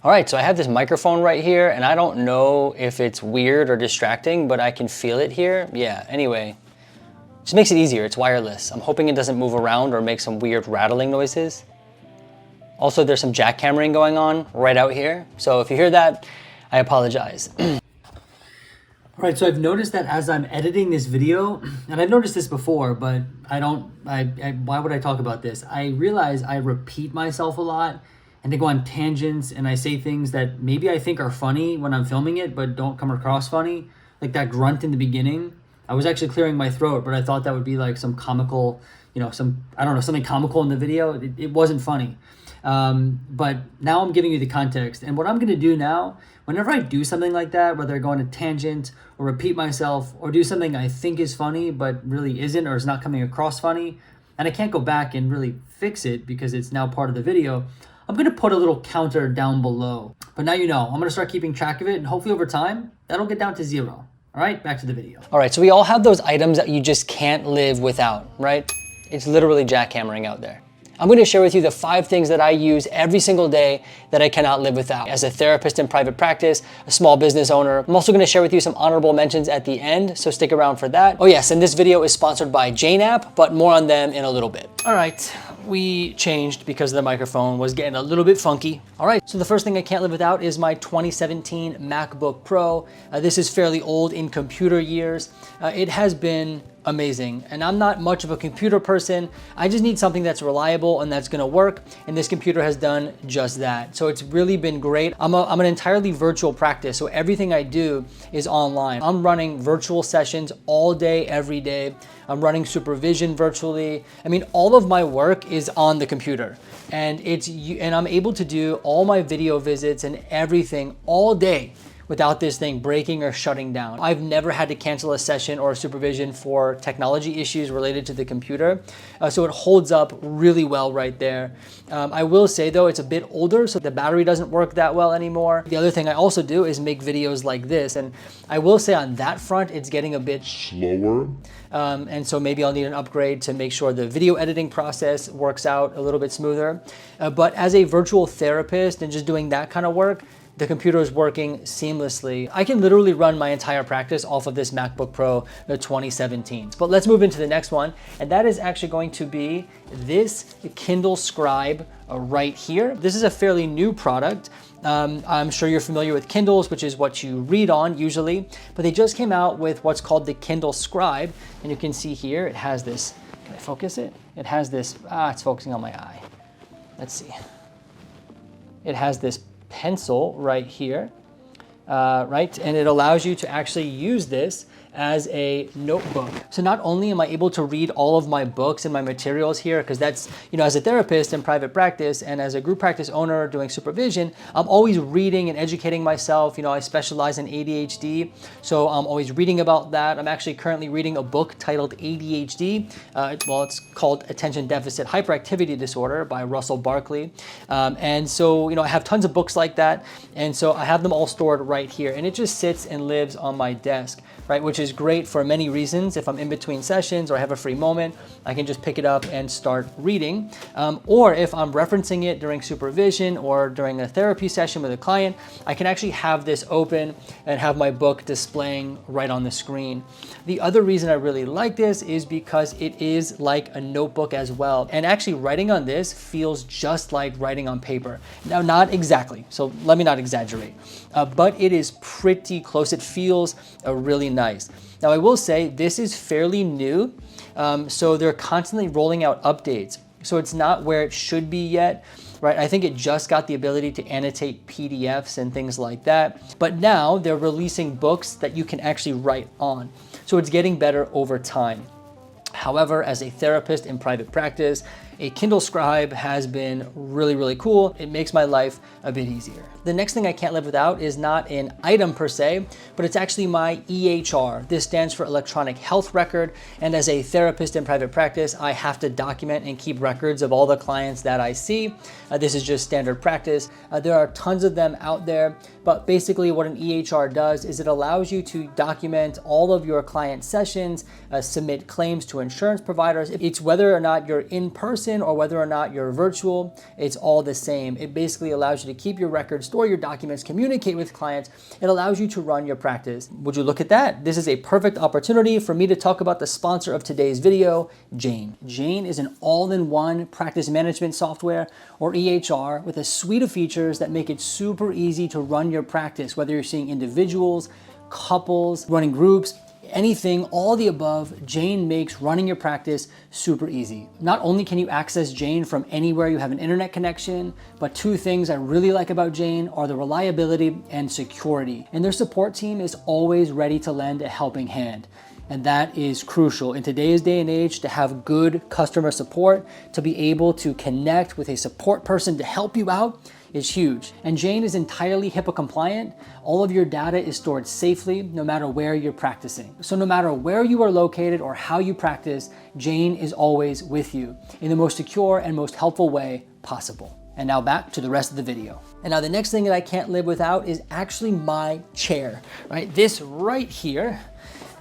All right, so I have this microphone right here, and I don't know if it's weird or distracting, but I can feel it here. Yeah, anyway, just makes it easier. It's wireless. I'm hoping it doesn't move around or make some weird rattling noises. Also, there's some jackhammering going on right out here. So if you hear that, I apologize. All right, so I've noticed that as I'm editing this video, and I've noticed this before, but why would I talk about this? I realize I repeat myself a lot, and they go on tangents, and I say things that maybe I think are funny when I'm filming it, but don't come across funny. Like that grunt in the beginning. I was actually clearing my throat, but I thought that would be like some comical, something comical in the video. It wasn't funny. But now I'm giving you the context. And what I'm going to do now, whenever I do something like that, whether I go on a tangent or repeat myself or do something I think is funny, but really isn't, or is not coming across funny, and I can't go back and really fix it because it's now part of the video, I'm going to put a little counter down below. But now you know, I'm going to start keeping track of it, and hopefully over time, that'll get down to 0. All right, back to the video. All right, so we all have those items that you just can't live without, right? It's literally jackhammering out there. I'm going to share with you the 5 things that I use every single day that I cannot live without. As a therapist in private practice, a small business owner, I'm also going to share with you some honorable mentions at the end, so stick around for that. Oh yes, and this video is sponsored by JNAP, but more on them in a little bit. All right, we changed because the microphone was getting a little bit funky. All right, so the first thing I can't live without is my 2017 MacBook Pro. This is fairly old in computer years. It has been amazing. And I'm not much of a computer person. I just need something that's reliable and that's gonna work. And this computer has done just that. So it's really been great. I'm an entirely virtual practice. So everything I do is online. I'm running virtual sessions all day, every day. I'm running supervision virtually. I mean, all of my work is on the computer, and I'm able to do all my video visits and everything all day without this thing breaking or shutting down. I've never had to cancel a session or a supervision for technology issues related to the computer. So it holds up really well right there. I will say though, it's a bit older, so the battery doesn't work that well anymore. The other thing I also do is make videos like this. And I will say on that front, it's getting a bit slower. And so maybe I'll need an upgrade to make sure the video editing process works out a little bit smoother. But as a virtual therapist and just doing that kind of work, the computer is working seamlessly. I can literally run my entire practice off of this MacBook Pro 2017. But let's move into the next one. And that is actually going to be this Kindle Scribe right here. This is a fairly new product. I'm sure you're familiar with Kindles, which is what you read on usually, but they just came out with what's called the Kindle Scribe. And you can see here, it has this, can I focus it? It has this, it's focusing on my eye. Let's see. It has this pencil right here, right? And it allows you to actually use this as a notebook. So not only am I able to read all of my books and my materials here, because that's, as a therapist in private practice and as a group practice owner doing supervision, I'm always reading and educating myself. I specialize in ADHD, so I'm always reading about that. I'm actually currently reading a book titled ADHD. It's called Attention Deficit Hyperactivity Disorder by Russell Barkley. And so, I have tons of books like that. And so I have them all stored right here, and it just sits and lives on my desk, right? Which is great for many reasons. If I'm in between sessions or I have a free moment, I can just pick it up and start reading. Or if I'm referencing it during supervision or during a therapy session with a client, I can actually have this open and have my book displaying right on the screen. The other reason I really like this is because it is like a notebook as well. And actually writing on this feels just like writing on paper. Now, not exactly, so let me not exaggerate, but it is pretty close. It feels really nice. Now, I will say this is fairly new, so they're constantly rolling out updates. So it's not where it should be yet, right? I think it just got the ability to annotate PDFs and things like that. But now they're releasing books that you can actually write on. So it's getting better over time. However, as a therapist in private practice, a Kindle Scribe has been really, really cool. It makes my life a bit easier. The next thing I can't live without is not an item per se, but it's actually my EHR. This stands for electronic health record. And as a therapist in private practice, I have to document and keep records of all the clients that I see. This is just standard practice. There are tons of them out there, but basically what an EHR does is it allows you to document all of your client sessions, submit claims to insurance providers. It's whether or not you're in person person or whether or not you're virtual, it's all the same. It basically allows you to keep your records, store your documents, communicate with clients. It allows you to run your practice. Would you look at that? This is a perfect opportunity for me to talk about the sponsor of today's video, Jane. Jane is an all-in-one practice management software, or EHR, with a suite of features that make it super easy to run your practice, whether you're seeing individuals, couples, running groups, anything, all the above. Jane makes running your practice super easy. Not only can you access Jane from anywhere you have an internet connection, but two things I really like about Jane are the reliability and security. And their support team is always ready to lend a helping hand. And that is crucial in today's day and age, to have good customer support, to be able to connect with a support person to help you out is huge. And Jane is entirely HIPAA compliant. All of your data is stored safely, no matter where you're practicing. So no matter where you are located or how you practice, Jane is always with you in the most secure and most helpful way possible. And now back to the rest of the video. And now the next thing that I can't live without is actually my chair, right? This right here,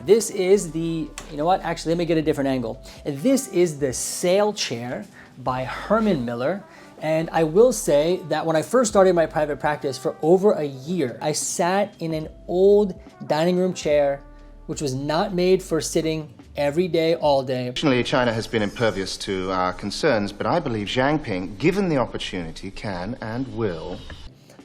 this is the, you know what? Actually, let me get a different angle. This is the Sail Chair by Herman Miller. And I will say that when I first started my private practice for over a year, I sat in an old dining room chair, which was not made for sitting every day, all day. Traditionally, China has been impervious to our concerns, but I believe Xi Jinping, given the opportunity, can and will.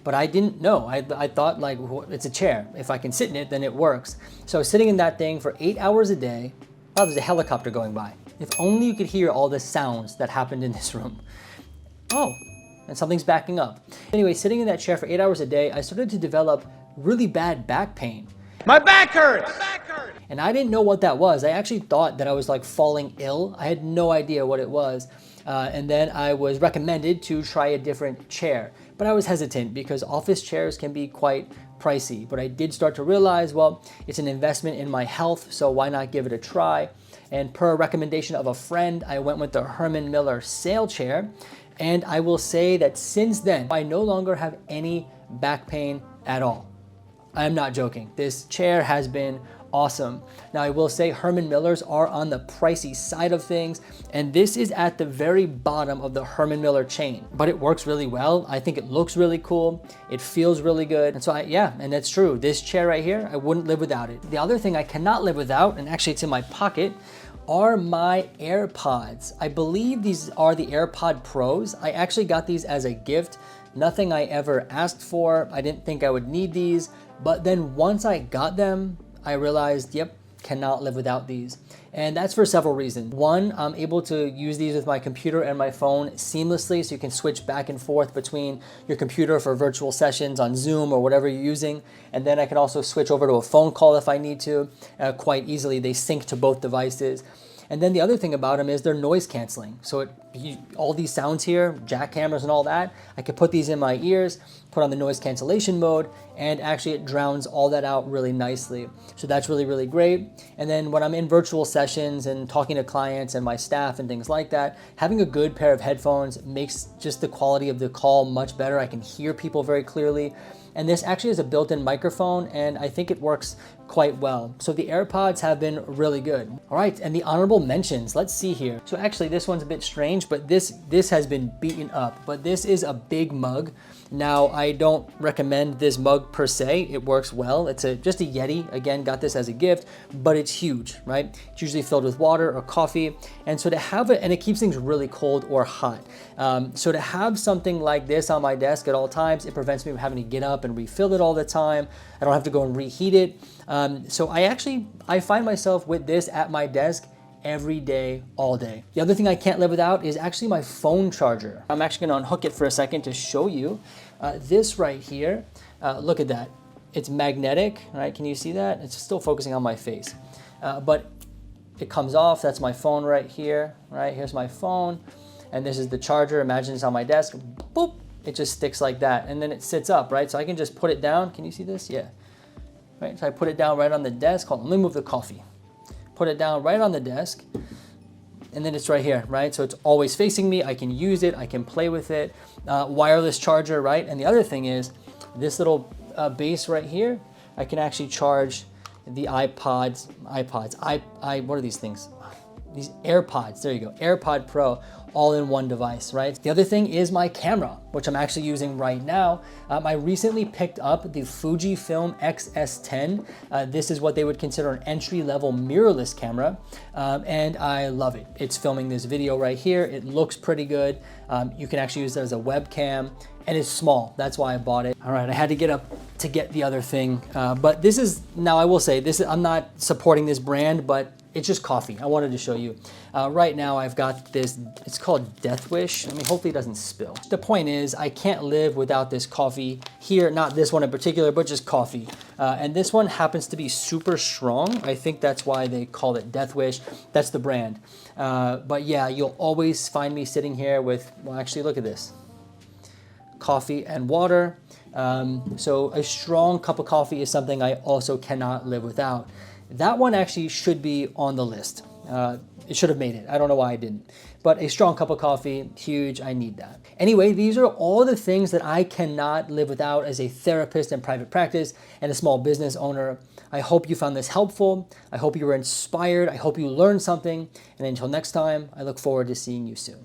But I didn't know. I thought, like, it's a chair. If I can sit in it, then it works. So sitting in that thing for 8 hours a day, oh, there's a helicopter going by. If only you could hear all the sounds that happened in this room. Oh, and something's backing up. Anyway, sitting in that chair for 8 hours a day, I started to develop really bad back pain. My back hurts! My back hurts! And I didn't know what that was. I actually thought that I was like falling ill. I had no idea what it was. And then I was recommended to try a different chair. But I was hesitant because office chairs can be quite pricey. But I did start to realize, well, it's an investment in my health, so why not give it a try? And per a recommendation of a friend, I went with the Herman Miller Sail Chair. And I will say that since then, I no longer have any back pain at all. I'm not joking. This chair has been awesome. Now I will say Herman Millers are on the pricey side of things, and this is at the very bottom of the Herman Miller chain, but it works really well. I think it looks really cool. It feels really good. And so yeah, and that's true. This chair right here, I wouldn't live without it. The other thing I cannot live without, and actually it's in my pocket, are my AirPods. I believe these are the AirPod Pros. I actually got these as a gift. Nothing I ever asked for. I didn't think I would need these, but then once I got them, I realized, yep, cannot live without these. And that's for several reasons. One, I'm able to use these with my computer and my phone seamlessly, so you can switch back and forth between your computer for virtual sessions on Zoom or whatever you're using. And then I can also switch over to a phone call if I need to quite easily. They sync to both devices. And then the other thing about them is they're noise canceling. So all these sounds here, jackhammers and all that, I could put these in my ears, put on the noise cancellation mode, and actually it drowns all that out really nicely. So that's really, really great. And then when I'm in virtual sessions and talking to clients and my staff and things like that, having a good pair of headphones makes just the quality of the call much better. I can hear people very clearly. And this actually is a built-in microphone, and I think it works quite well. So the AirPods have been really good. All right, and the honorable mentions, let's see here. So actually this one's a bit strange, but this has been beaten up, but this is a big mug. Now, I don't recommend this mug per se. It works well. It's just a Yeti. Again, got this as a gift, but it's huge, right? It's usually filled with water or coffee. And so to have it, and it keeps things really cold or hot. So to have something like this on my desk at all times, it prevents me from having to get up and refill it all the time. I don't have to go and reheat it. So I find myself with this at my desk every day, all day. The other thing I can't live without is actually my phone charger. I'm actually gonna unhook it for a second to show you. This right here, look at that. It's magnetic, right? Can you see that? It's still focusing on my face. But it comes off, that's my phone right here, right? Here's my phone, and this is the charger. Imagine it's on my desk, boop, it just sticks like that, and then it sits up, right? So I can just put it down. Can you see this? Yeah. Right, so I put it down right on the desk. Hold on, let me move the coffee. Put it down right on the desk, and then it's right here, right? So it's always facing me. I can use it, I can play with it. Wireless charger, right? And the other thing is this little base right here, I can actually charge the iPods. What are these things? these AirPods, there you go, AirPod Pro, all in one device, right? The other thing is my camera, which I'm actually using right now. I recently picked up the Fujifilm X-S10. This is what they would consider an entry-level mirrorless camera, and I love it. It's filming this video right here. It looks pretty good. You can actually use it as a webcam, and it's small. That's why I bought it. All right, I had to get up to get the other thing, but this is, now I will say, I'm not supporting this brand, but it's just coffee. I wanted to show you. Right now I've got this, it's called Death Wish. I mean, hopefully it doesn't spill. The point is, I can't live without this coffee here, not this one in particular, but just coffee. And this one happens to be super strong. I think that's why they call it Death Wish. That's the brand. But yeah, you'll always find me sitting here with, well, actually look at this. Coffee and water. So a strong cup of coffee is something I also cannot live without. That one actually should be on the list. It should have made it. I don't know why I didn't. But a strong cup of coffee, huge, I need that. Anyway, these are all the things that I cannot live without as a therapist in private practice and a small business owner. I hope you found this helpful. I hope you were inspired. I hope you learned something. And until next time, I look forward to seeing you soon.